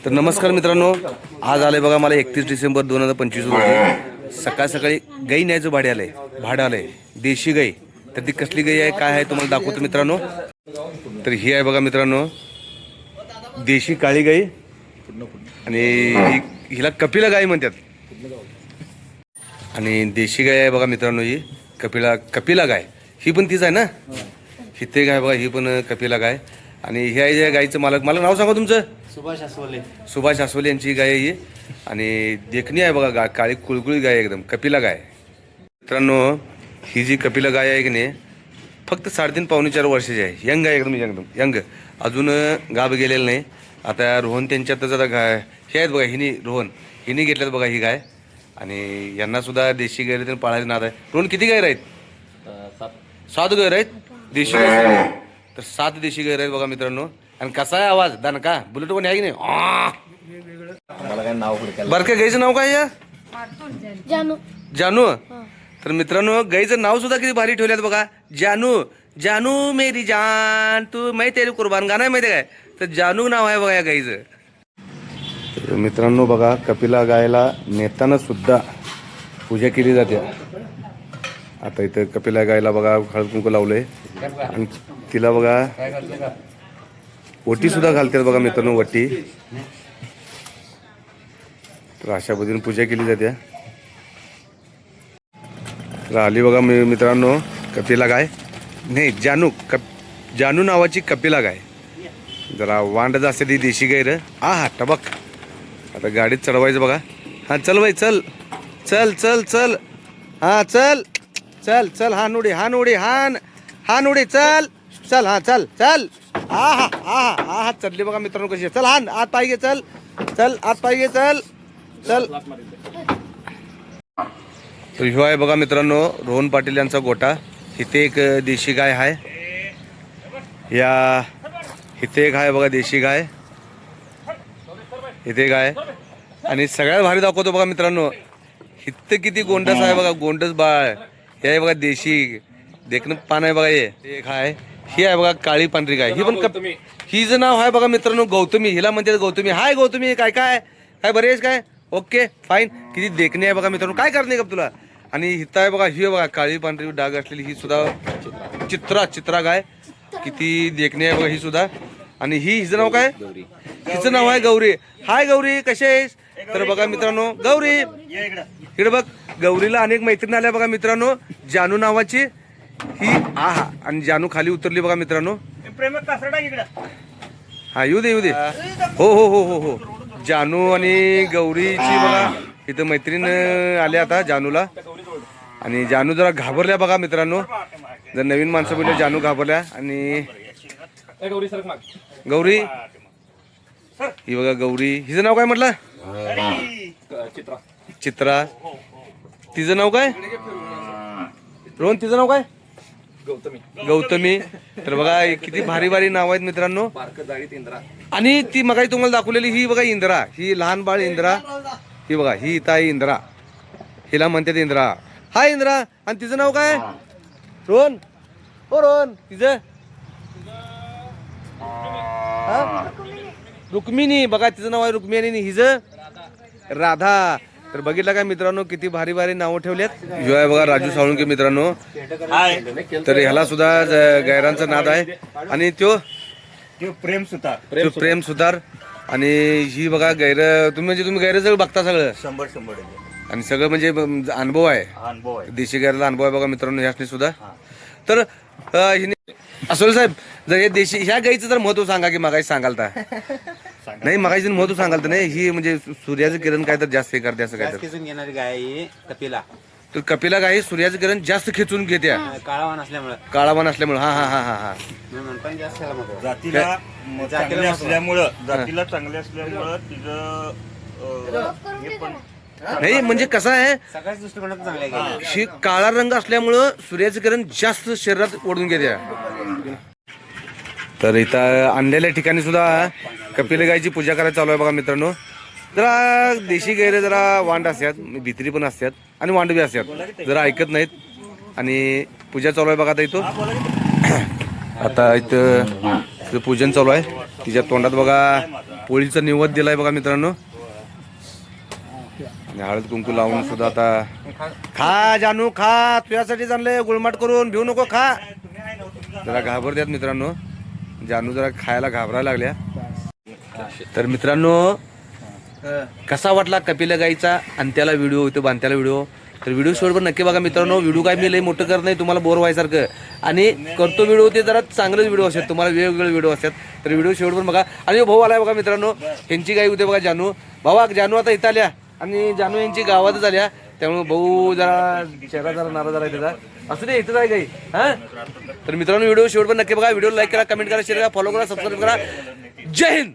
तर नमस्कार मित्रांनो, आज आले बघा मला 31 डिसेंबर 2025 रोजी सकाळ सकाळी गाई न्यायचं भाडं आलंय देशी गाई. तर ती कसली गाई आहे काय आहे तुम्हाला दाखवतो मित्रांनो. तर ही आहे बघा मित्रांनो देशी काळी गाई आणि हिला कपिला गाई म्हणतात. आणि देशी गाय आहे बघा मित्रांनो ही कपिला गाय. ही पण तीच आहे ना, हिथे गाय बघा, ही पण कपिला गाय. आणि ही आहे गायचं मालक नाव सांगा तुमचं. सुभाष आसवले यांची गाय आहे ही. आणि देखणी आहे बघा काळी कुळकुळी गाय एकदम कपिला गाय. मित्रांनो ही जी कपिला गाय आहे की नाही फक्त 3.5 पावणे 4 वर्षाची आहे. यंग आहे एकदम यंग. अजून गाभ गेलेलं नाही. आता रोहन त्यांच्यातच आता गाय हे आहेत बघा. हिनी घेतल्यात बघा ही गाय. आणि यांना सुद्धा देशी गाय तर पाळायचं नाद आहे. रोहन किती गाय आहेत? 7 गाय आहेत देशी गाय. तर 7 देशी गाय आहेत बघा मित्रांनो. आणि कसा आहे आवाज दणका बुलेट पण आहे की नाही. बरं गाईचं नाव काय या? जानू. तर मित्रांनो गाईचं नाव सुद्धा किती भारी ठेवल्यात बघा. जानू मेरी जान तू मैं तेरी कुर्बान गाणं आहे माहिती काय. तर जानू नाव आहे बघा या गाईचं. तर मित्रांनो बघा कपिला गायला नेताना सुद्धा पूजा केली जाते. आता इथं कपिला गायला बघा हळद कुंकू लावलंय आणि तिला बघा ओटी सुद्धा घालतात बघा मित्रांनो वटी. तर अशा पद्धतीने पूजा केली जाते. तर आली बघा मित्रांनो कपिला गाय नाही जानू नावाची कपिला गाय. जरा वांडच असते ती देशी गाय रे. हा टबक. आता गाडीत चढवायचं बघा. हा चल बाई चल चल चल चल हा चल चल चल हा नुडी चल चल हा चल चल हा चढली बघा मित्रांनो कशी. चल हा आत पाहिजे चल चल आत पाहिजे चल चल. तर ह्यो आहे बघा मित्रांनो रोहन पाटील यांचा गोटा. इथे एक देशी गाय आहे. इथे एक आहे बघा देशी गाय. इथे गाय. आणि सगळ्यात भारी दाखवतो बघा मित्रांनो इथं किती गोंडस आहे बघा. गोंडस बाळ हे आहे बघा देशी देखणं पान आहे बघा. एक आहे ही आहे बघा काळी पांढरी गाय. ही पण हिचं नाव आहे बघा मित्रांनो गौतमी. हिला म्हणतात गौतमी. हाय गौतमी काय काय काय बरेच काय ओके फाईन. किती देखणी आहे बघा मित्रांनो. काय करणे का तुला. आणि हिथं आहे बघा ही बघा काळी पांढरी डाग असलेली ही सुद्धा चित्रा गाय. किती देखणी आहे बघा ही सुद्धा. आणि हिचं नाव काय. हिचं नाव आहे गौरी. हाय गौरी कशी आहेस. तर बघा मित्रांनो गौरी इकडे बघ. गौरीला अनेक मैत्रिणी आल्या बघा मित्रांनो जानू नावाची ही. आणि जानू खाली उतरली बघा मित्रांनो. हा येऊ दे हो. जानू आणि गौरीची बघा इथं मैत्रीण आल्या आता जानूला. आणि जानू जरा घाबरल्या बघा मित्रांनो. जर नवीन माणसं भेटले जानू घाबरल्या. आणि गौरी ही बघा गौरी. हिचं नाव काय म्हटलं. चित्रा. तिचं नाव काय रोहन. तिचं नाव काय गौतमी. तर बघा किती भारी भारी नाव आहेत मित्रांनो. आणि ती मगाही तुम्हाला दाखवलेली ही बघा इंद्रा. ही लहान बाळ इंद्रा. ही बघा ही इथं आहे इंद्रा. हिला म्हणतात इंद्रा. हा इंद्रा. आणि तिचं नाव काय रोहन. हो रोहन तिचं रुक्मिणी. बघा तिचं नाव आहे रुक्मिणी. हिचं राधा. तर बघितलं काय मित्रांनो किती भारी भारी नावं ठेवल्यात. जो आहे बघा राजू साळुंके मित्रांनो. तर ह्याला सुद्धा गैरांचा नाद आहे. आणि तो प्रेम सुतार. आणि ही बघा तुम्ही गैर बघता सगळं 100 आणि सगळं म्हणजे अनुभव आहे. देशी गैराला अनुभव आहे बघा मित्रांनो ह्यासनी सुद्धा. तर हिने असोल साहेब जर हे देशी ह्या गाईचं जर महत्व सांगा की मागाशी सांगाल तर नाही मागाशी महत्व सांगाल तर नाही. ही म्हणजे सूर्याचं किरण काय तर जास्त हे करते असं काय तर घेणारी गाय कपिला. तर कपिला गाय सूर्याचं किरण जास्त खेचून घेते काळावान असल्यामुळे. हा जातीला चांगले असल्यामुळं तिचं नाही म्हणजे कसं आहे सगळ्याच दृष्टिकोनातून चांगले आहे. काळा रंग असल्यामुळं सूर्याचं किरण जास्त शरीरात ओढून घेते. तर इथं आणलेल्या ठिकाणी सुद्धा कपिला गायची पूजा करायला चालू आहे बघा मित्रांनो. जरा देशी गैर जरा वांड असतात भित्री पण असतात आणि वांड बी असतात जरा ऐकत नाहीत. आणि पूजा चालू आहे बघा आता इथं. आता इथं पूजन चालू आहे. तिच्या तोंडात बघा पोळीचा निवद दिलाय बघा मित्रांनो. आणि हळद कुंकू लावून सुद्धा आता खा जानू खा, तुझ्यासाठी चाललंय गुळमाट करून भिऊ नको खा. जरा घाबरत्यात मित्रांनो, जानू जरा खायला घाबरायला लागल्या. तर मित्रांनो कसा वाटला कपिला गाईचा अंत्याला व्हिडिओ, इथे बांत्याला व्हिडिओ, तर व्हिडिओ शेवटवर नक्की बघा मित्रांनो. व्हिडिओ काय मी लई मोठं करत नाही तुम्हाला बोर व्हायसारखं, आणि करतो व्हिडिओ ते जरा चांगलेच व्हिडिओ असतात, तुम्हाला वेगवेगळे व्हिडिओ असतात. तर व्हिडिओ शेवटवर बघा. आणि भाऊ आलाय बघा मित्रांनो, ह्यांची गाई होते बघा जानू. भावा जानू आता इथं आल्या आणि जानू यांची गावातच आल्या, त्यामुळे भाऊ जरा चेहरा जरा नाराज झाला त्याचा. असू दे, इथंच आहे गाई. हा तर मित्रांनो व्हिडिओ शेवटवर नक्की बघा. व्हिडिओ लाईक करा, कमेंट करा, शेअर करा, फॉलो करा, सबस्क्राईब करा. जय हिंद.